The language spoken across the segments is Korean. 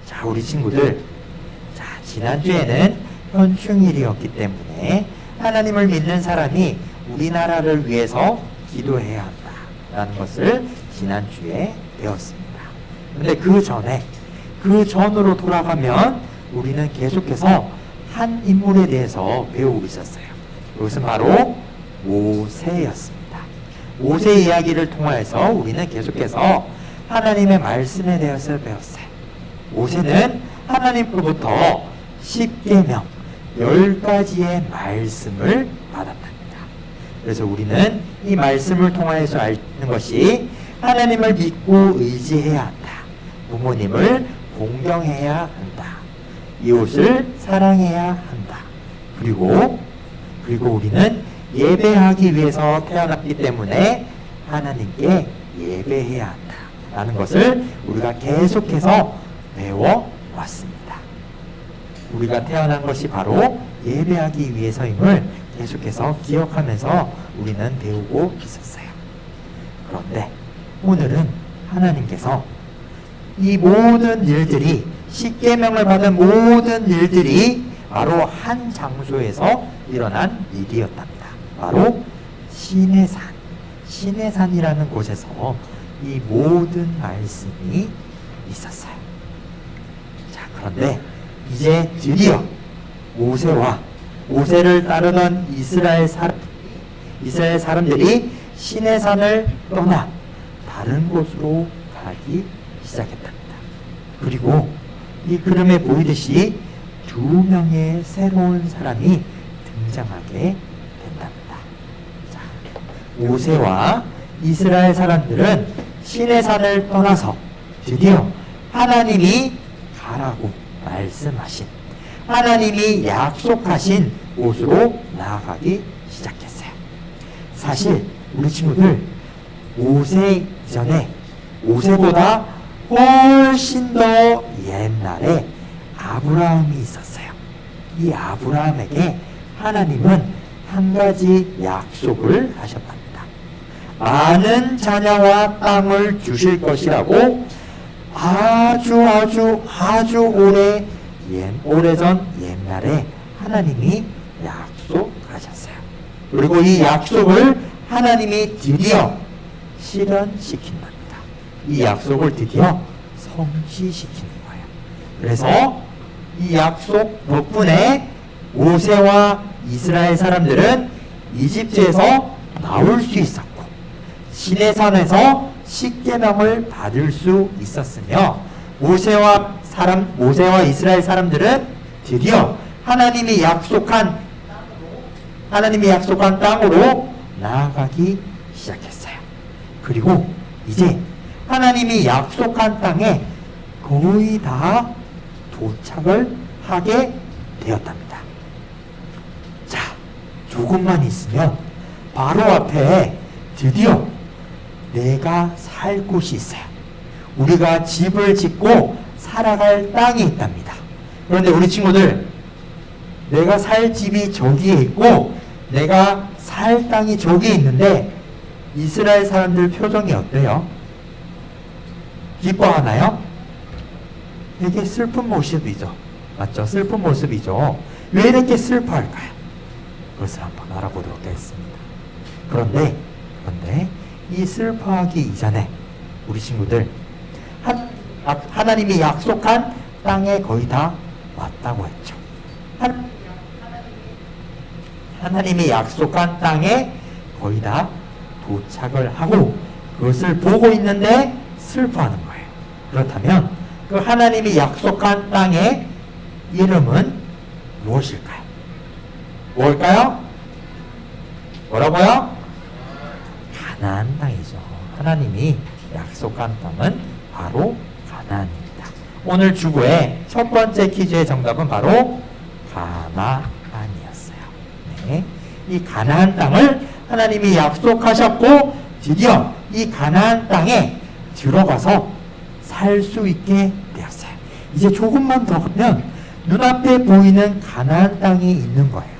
자, 우리 친구들, 자, 지난주에는 현충일이었기 때문에 하나님을 믿는 사람이 우리나라를 위해서 기도해야 한다라는 것을 지난주에 배웠습니다. 근데 그 전으로 돌아가면 우리는 계속해서 한 인물에 대해서 배우고 있었어요. 그것은 바로 모세였습니다. 모세 이야기를 통하여서 우리는 계속해서 하나님의 말씀에 대해서 배웠어요. 모세는 하나님으로부터 10계명 10가지의 말씀을 받았답니다. 그래서 우리는 이 말씀을 통하여서 알는 것이 하나님을 믿고 의지해야 한다. 부모님을 공경해야 한다. 이웃을 사랑해야 한다. 그리고 우리는 예배하기 위해서 태어났기 때문에 하나님께 예배해야 한다. 라는 것을 우리가 계속해서 배워왔습니다. 우리가 태어난 것이 바로 예배하기 위해서임을 계속해서 기억하면서 우리는 배우고 있었어요. 그런데 오늘은 하나님께서 이 모든 일들이, 십계명을 받은 모든 일들이 바로 한 장소에서 일어난 일이었답니다. 바로 시내산이라는 곳에서 이 모든 말씀이 있었어요. 자, 그런데 이제 드디어 모세를 따르던 이스라엘 사람들이 시내산을 떠나 다른 곳으로 가기 시작했답니다. 그리고 이 그림에 보이듯이 2명의 새로운 사람이 등장하게 된답니다. 자, 모세와 이스라엘 사람들은 시내산을 떠나서 드디어 하나님이 가라고 말씀하신, 하나님이 약속하신 곳으로 나아가기 시작했어요. 사실 우리 친구들, 모세 이전에, 모세보다 훨씬 더 옛날에 아브라함이 있었어요. 이 아브라함에게 하나님은 한 가지 약속을 하셨답니다. 많은 자녀와 땅을 주실 것이라고 아주 오래전 옛날에 하나님이 약속하셨어요. 그리고 이 약속을 하나님이 드디어 실현시킨답니다. 이 약속을 드디어 성취시키는 거예요. 그래서 이 약속 덕분에 모세와 이스라엘 사람들은 이집트에서 나올 수 있었고, 시내산에서 십계명을 받을 수 있었으며, 모세와 이스라엘 사람들은 드디어 하나님이 약속한 땅으로 나아가기 시작했어요. 그리고 이제 하나님이 약속한 땅에 거의 다 도착을 하게 되었답니다. 자, 조금만 있으면 바로 앞에 드디어 내가 살 곳이 있어요. 우리가 집을 짓고 살아갈 땅이 있답니다. 그런데 우리 친구들, 내가 살 집이 저기에 있고 내가 살 땅이 저기에 있는데 이스라엘 사람들 표정이 어때요? 기뻐하나요? 되게 슬픈 모습이죠. 맞죠? 슬픈 모습이죠. 왜 이렇게 슬퍼할까요? 그것을 한번 알아보도록 하겠습니다. 그런데 이 슬퍼하기 이전에 우리 친구들, 하나님이 약속한 땅에 거의 다 왔다고 했죠. 하나님이 약속한 땅에 거의 다 도착을 하고 그것을 보고 있는데 슬퍼하는 거예요. 그렇다면 그 하나님이 약속한 땅의 이름은 무엇일까요? 뭘까요? 뭐라고요? 가나안 땅이죠. 하나님이 약속한 땅은 바로 가나안입니다. 오늘 주보의 첫 번째 퀴즈의 정답은 바로 가나안이었어요. 네. 이 가나안 땅을 하나님이 약속하셨고 드디어 이 가나안 땅에 들어가서 살 수 있게 되었어요. 이제 조금만 더 가면 눈앞에 보이는 가나안 땅이 있는 거예요.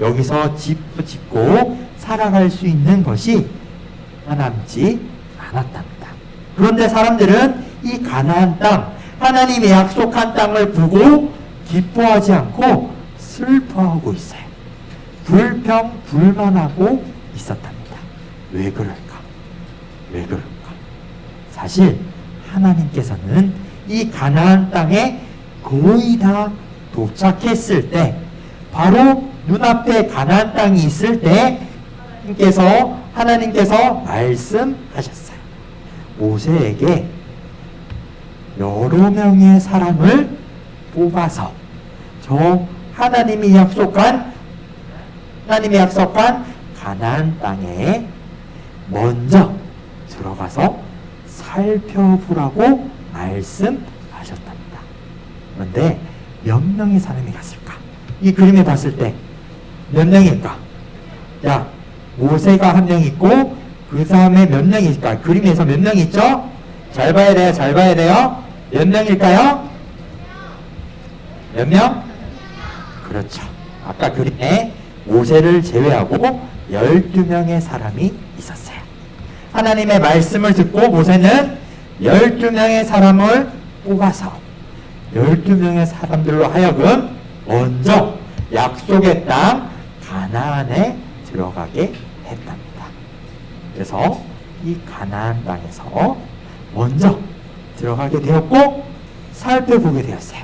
여기서 집도 짓고 살아갈 수 있는 것이 남지 않았답니다. 그런데 사람들은 이 가나안 땅, 하나님이 약속한 땅을 보고 기뻐하지 않고 슬퍼하고 있어요. 불평불만하고 있었답니다. 왜 그럴까? 왜 그럴까? 사실 하나님께서는 이 가나안 땅에 거의 다 도착했을 때, 바로 눈앞에 가나안 땅이 있을 때 하나님께서 말씀하셨어요. 모세에게 여러 명의 사람을 뽑아서 저 하나님이 약속한 가나안 땅에 먼저 들어가서 살펴보라고 말씀하셨답니다. 그런데 몇 명의 사람이 갔을까? 이 그림에 봤을 때 몇 명일까? 자, 모세가 한 명 있고 그 다음에 몇 명일까? 그림에서 몇 명 있죠? 잘 봐야 돼요. 잘 봐야 돼요. 몇 명일까요? 몇 명? 그렇죠. 아까 그림에 모세를 제외하고 12명의 사람이 있었어요. 하나님의 말씀을 듣고 모세는 12명의 사람을 뽑아서 12명의 사람들로 하여금 먼저 약속의 땅 가나안에 들어가게 했답니다. 그래서 이 가나안 땅에서 먼저 들어가게 되었고 살펴보게 되었어요.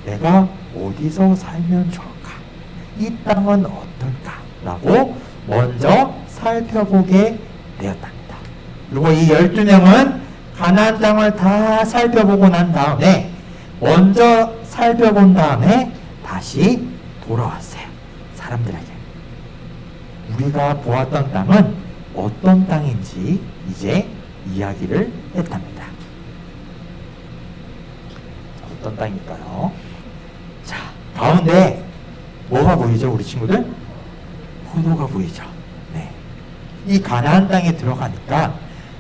내가 어디서 살면 좋을까? 이 땅은 어떨까? 라고 먼저 살펴보게 되었답니다. 그리고 이 12명은 가나안 땅을 다 살펴보고 난 다음에 먼저 살펴본 다음에 다시 돌아왔어요. 사람들에게 우리가 보았던 땅은 어떤 땅인지 이제 이야기를 했답니다. 어떤 땅일까요? 자, 가운데 뭐가 보이죠, 우리 친구들? 포도가 보이죠. 네. 이 가나안 땅에 들어가니까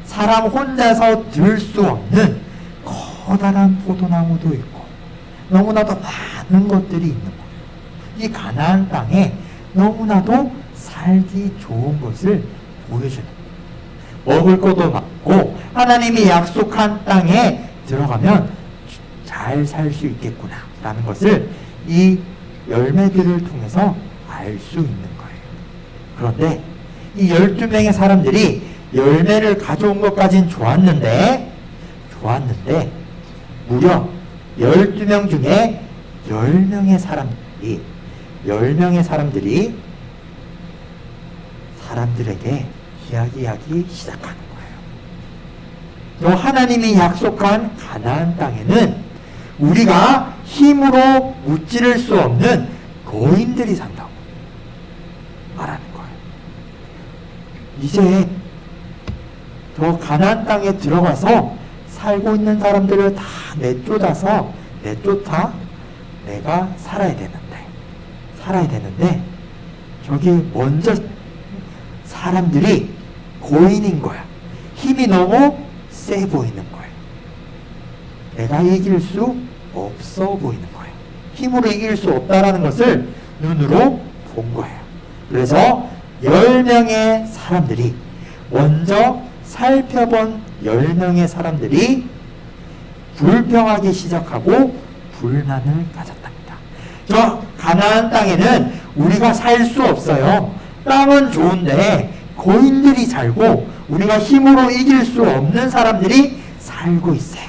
사람 혼자서 들 수 없는 커다란 포도나무도 있고 너무나도 많은 것들이 있는 거예요. 이 가나안 땅에 너무나도 살기 좋은 것을 보여주는 거예요. 먹을 것도 많고 하나님이 약속한 땅에 들어가면 잘 살 수 있겠구나 라는 것을 이 열매들을 통해서 알 수 있는 거예요. 그런데 이 12명의 사람들이 열매를 가져온 것까진 좋았는데 무려 12명 중에 10명의 사람들이 사람들에게 이야기하기 시작하는 거예요. 또 하나님이 약속한 가나안 땅에는 우리가 힘으로 무찌를 수 없는 거인들이 산다고 말하는 거예요. 이제 저 가나안 땅에 들어가서 살고 있는 사람들을 다 내쫓아 내가 살아야 되는데 저기 먼저 사람들이 고인인 거야. 힘이 너무 세 보이는 거예요. 내가 이길 수 없어 보이는 거예요. 힘으로 이길 수 없다라는 것을 눈으로 본 거예요. 그래서 10명의 사람들이 먼저 살펴본 10명의 사람들이 불평하기 시작하고 불만을 가졌답니다. 저 가나안 땅에는 우리가 살 수 없어요. 땅은 좋은데 고인들이 살고 우리가 힘으로 이길 수 없는 사람들이 살고 있어요.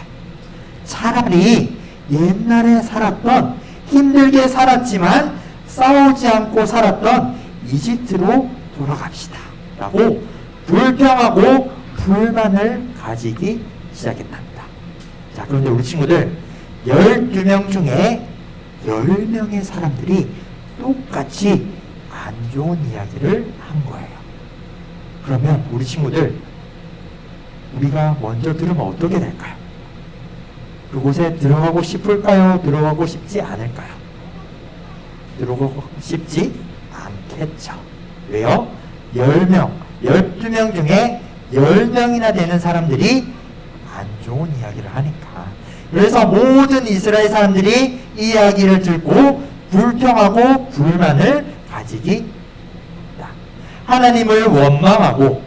차라리 옛날에 살았던 힘들게 살았지만 싸우지 않고 살았던 이집트로 돌아갑시다 라고 불평하고 불만을 가지기 시작했답니다. 자, 그런데 우리 친구들 12명 중에 10명의 사람들이 똑같이 안 좋은 이야기를 한 거예요. 그러면 우리 친구들 우리가 먼저 들으면 어떻게 될까요? 그곳에 들어가고 싶을까요? 들어가고 싶지 않을까요? 들어가고 싶지 않겠죠. 왜요? 10명, 12명 중에 10명이나 되는 사람들이 안 좋은 이야기를 하니까. 그래서 모든 이스라엘 사람들이 이 이야기를 듣고 불평하고 불만을 가지기 했다. 하나님을 원망하고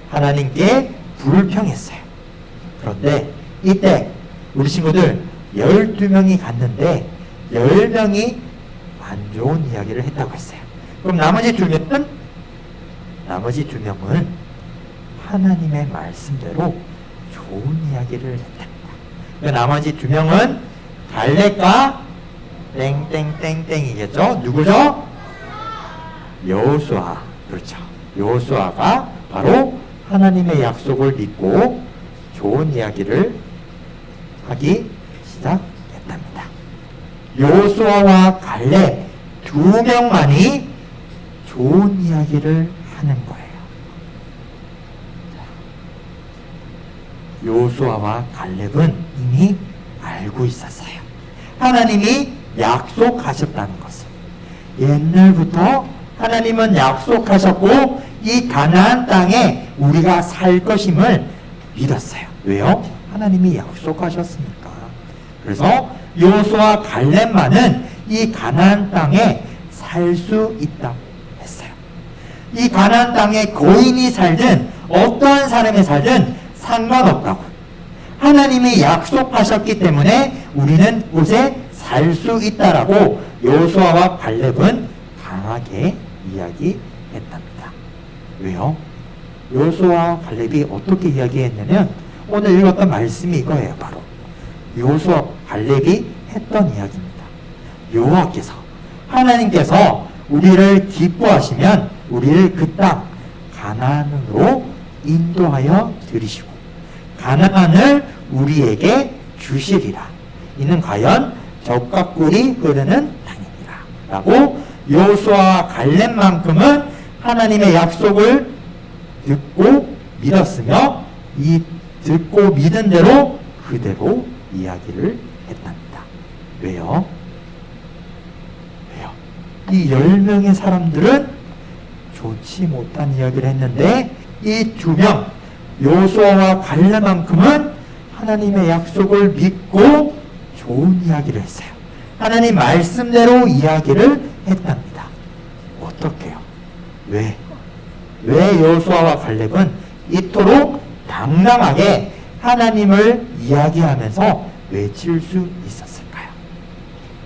하나님께 불평했어요. 그런데 이때 우리 친구들 12명이 갔는데 10명이 안 좋은 이야기를 했다고 했어요. 그럼 나머지 두 명은 하나님의 말씀대로 좋은 이야기를 했답니다. 그 나머지 두 명은 갈렙과 땡땡땡땡이겠죠? 누구죠? 여호수아. 그렇죠. 여호수아가 바로 하나님의 약속을 믿고 좋은 이야기를 하기 시작했답니다. 여호수아와 갈렙 두 명만이 좋은 이야기를 하는 거예요. 여호수아와 갈렙은 이미 알고 있었어요. 하나님이 약속하셨다는 것을. 옛날부터 하나님은 약속하셨고 이 가나안 땅에 우리가 살 것임을 믿었어요. 왜요? 하나님이 약속하셨으니까. 그래서 여호수아 갈렙만은 이 가나안 땅에 살 수 있다고 했어요. 이 가나안 땅에 거인이 살든 어떠한 사람이 살든 상관없다고. 하나님이 약속하셨기 때문에 우리는 곳에 살 수 있다라고 여호수아와 갈렙은 강하게 이야기했답니다. 왜요? 여호수아와 갈렙이 어떻게 이야기했냐면 오늘 읽었던 말씀이 이거예요. 바로 여호수아 갈렙이 했던 이야기입니다. 여호와께서 하나님께서 우리를 기뻐하시면 우리를 그 땅 가나안으로 인도하여 들이시고 가나안을 우리에게 주시리라. 이는 과연 젖과 꿀이 흐르는 땅이니라 라고 여호수아와 갈렙만큼은 하나님의 약속을 듣고 믿었으며 이 듣고 믿은 대로 그대로 이야기를 했답니다. 왜요? 이 10명의 사람들은 좋지 못한 이야기를 했는데 이 두 명 여호수아와 갈렙만큼은 하나님의 약속을 믿고 좋은 이야기를 했어요. 하나님 말씀대로 이야기를 했답니다. 어떻게요? 왜 여호수아와 갈렙은 이토록 당당하게 하나님을 이야기하면서 외칠 수 있었을까요?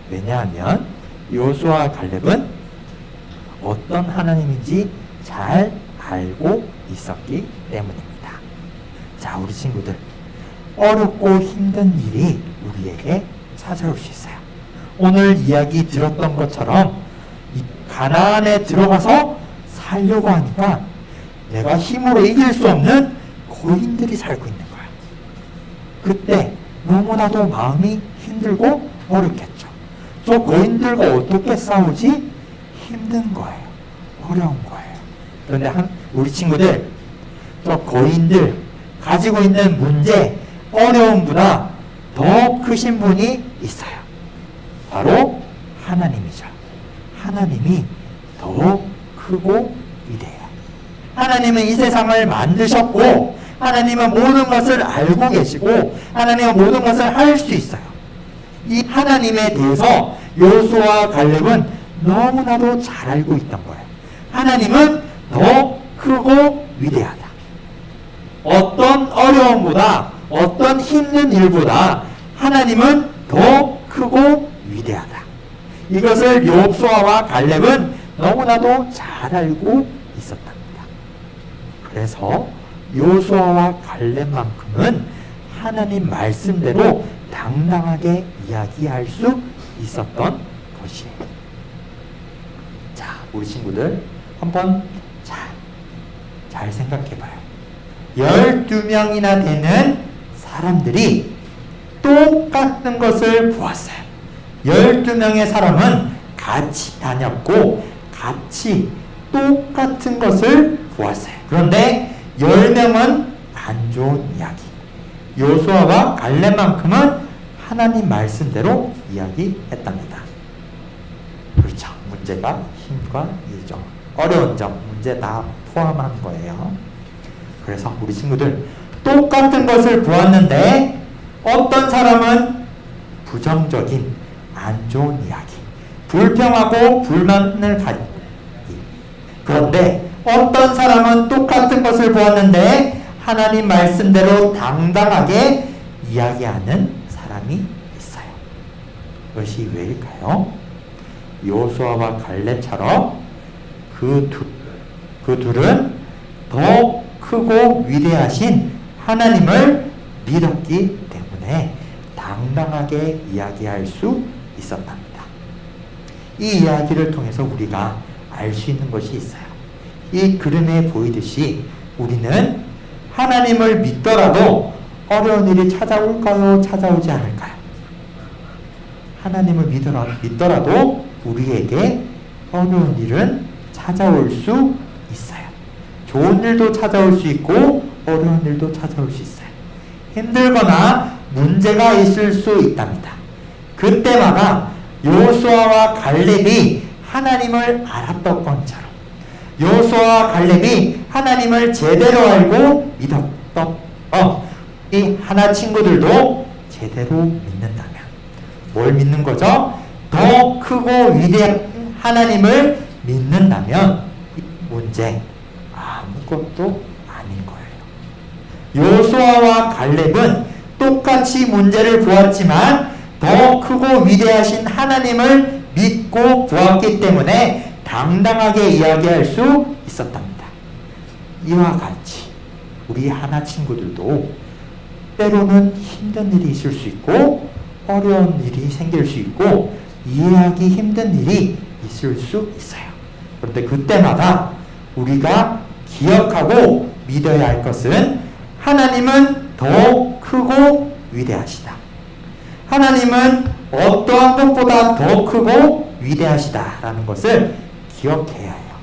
왜냐하면 여호수아와 갈렙은 어떤 하나님인지 잘 알고 있었기 때문입니다. 자, 우리 친구들, 어렵고 힘든 일이 우리에게 찾아올 수 있어요. 오늘 이야기 들었던 것처럼 이 가나안에 들어가서 살려고 하니까 내가 힘으로 이길 수 없는 고인들이 살고 있는 거야. 그때 너무나도 마음이 힘들고 어렵겠죠. 저 고인들과 어떻게 싸우지? 힘든 거예요. 어려운 거예요. 그런데 우리 친구들, 저 고인들 가지고 있는 문제, 어려움보다 더 크신 분이 있어요. 바로 하나님이죠. 하나님이 더 크고 위대해요. 하나님은 이 세상을 만드셨고 하나님은 모든 것을 알고 계시고 하나님은 모든 것을 할 수 있어요. 이 하나님에 대해서 여호수아와 갈렙은 너무나도 잘 알고 있던 거예요. 하나님은 더 크고 위대하다. 어떤 어려움보다 어떤 힘든 일보다 하나님은 더 크고 위대하다. 이것을 여호수아와 갈렙은 너무나도 잘 알고 있었답니다. 그래서 여호수아와 갈렙만큼은 하나님 말씀대로 당당하게 이야기할 수 있었던 것이에요. 자, 우리 친구들 한번 잘 생각해봐요. 12명이나 되는 사람들이 똑같은 것을 보았어요. 12명의 사람은 같이 다녔고 같이 똑같은 것을 보았어요. 그런데 10명은 안 좋은 이야기. 여호수아와 갈렙만큼은 하나님 말씀대로 이야기했답니다. 그렇죠. 문제가 힘과 일정, 어려운 점, 문제 다 포함한 거예요. 그래서 우리 친구들 똑같은 것을 보았는데 어떤 사람은 부정적인 안 좋은 이야기, 불평하고 불만을 가지고, 그런데 어떤 사람은 똑같은 것을 보았는데 하나님 말씀대로 당당하게 이야기하는 사람이 있어요. 이것이 왜일까요? 여호수아와 갈렙처럼 그 둘은 더 크고 위대하신 하나님을 믿었기 때문에 당당하게 이야기할 수 있었답니다. 이 이야기를 통해서 우리가 알 수 있는 것이 있어요. 이 그림에 보이듯이 우리는 하나님을 믿더라도 어려운 일이 찾아올까요? 찾아오지 않을까요? 하나님을 믿더라도 우리에게 어려운 일은 찾아올 수 있어요. 좋은 일도 찾아올 수 있고 어려운 일도 찾아올 수 있어요. 힘들거나 문제가 있을 수 있답니다. 그때마다 여호수아와 갈렙이 하나님을 알았던 것처럼 여호수아와 갈렙이 하나님을 제대로 알고 믿었던 이 하나 친구들도 제대로 믿는다면 뭘 믿는 거죠? 더 크고 위대한 하나님을 믿는다면 이 문제 아무것도 아닌 거예요. 여호수아와 갈렙은 똑같이 문제를 보았지만 더 크고 위대하신 하나님을 믿고 보았기 때문에 당당하게 이야기할 수 있었답니다. 이와 같이 우리 하나 친구들도 때로는 힘든 일이 있을 수 있고 어려운 일이 생길 수 있고 이해하기 힘든 일이 있을 수 있어요. 그런데 그때마다 우리가 기억하고 믿어야 할 것은 하나님은 더 크고 위대하시다. 하나님은 어떠한 것보다 더 크고 위대하시다라는 것을 기억해야 해요.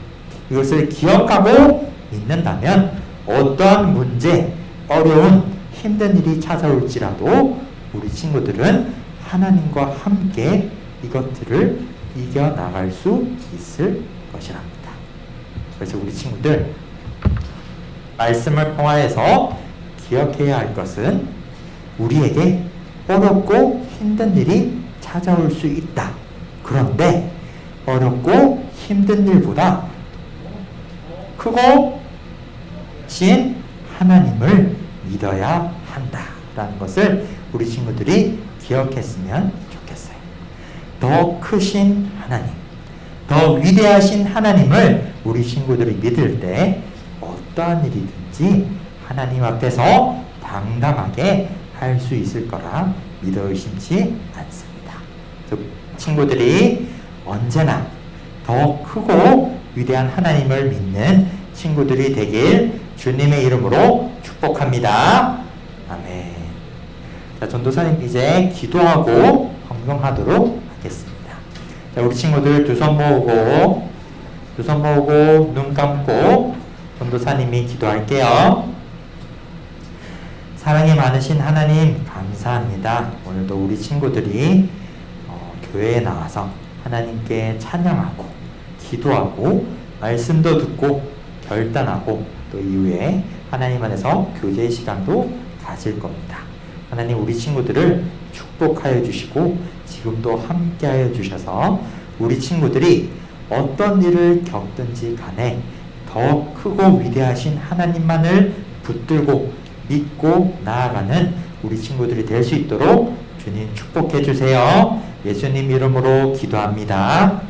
이것을 기억하고 믿는다면 어떠한 문제, 어려운, 힘든 일이 찾아올지라도 우리 친구들은 하나님과 함께 이것들을 이겨나갈 수 있을 것이랍니다. 그래서 우리 친구들 말씀을 통하여서 기억해야 할 것은 우리에게 어렵고 힘든 일이 찾아올 수 있다. 그런데 어렵고 힘든 일보다 크고 신 하나님을 믿어야 한다라는 것을 우리 친구들이 기억했으면 좋겠어요. 더 크신 하나님, 더 위대하신 하나님을 우리 친구들이 믿을 때 어떠한 일이든지 하나님 앞에서 당당하게 할 수 있을 거라 믿어 의심치 않습니다. 친구들이 언제나 더 크고 위대한 하나님을 믿는 친구들이 되길 주님의 이름으로 축복합니다. 아멘. 자, 전도사님 이제 기도하고 헌금하도록 하겠습니다. 자, 우리 친구들 두 손 모으고 눈 감고 전도사님이 기도할게요. 사랑이 많으신 하나님 감사합니다. 오늘도 우리 친구들이 교회에 나와서 하나님께 찬양하고 기도하고 말씀도 듣고 결단하고 또 이후에 하나님 안에서 교제의 시간도 가질 겁니다. 하나님 우리 친구들을 축복하여 주시고 지금도 함께하여 주셔서 우리 친구들이 어떤 일을 겪든지 간에 더 크고 위대하신 하나님만을 붙들고 믿고 나아가는 우리 친구들이 될 수 있도록 주님 축복해 주세요. 예수님 이름으로 기도합니다.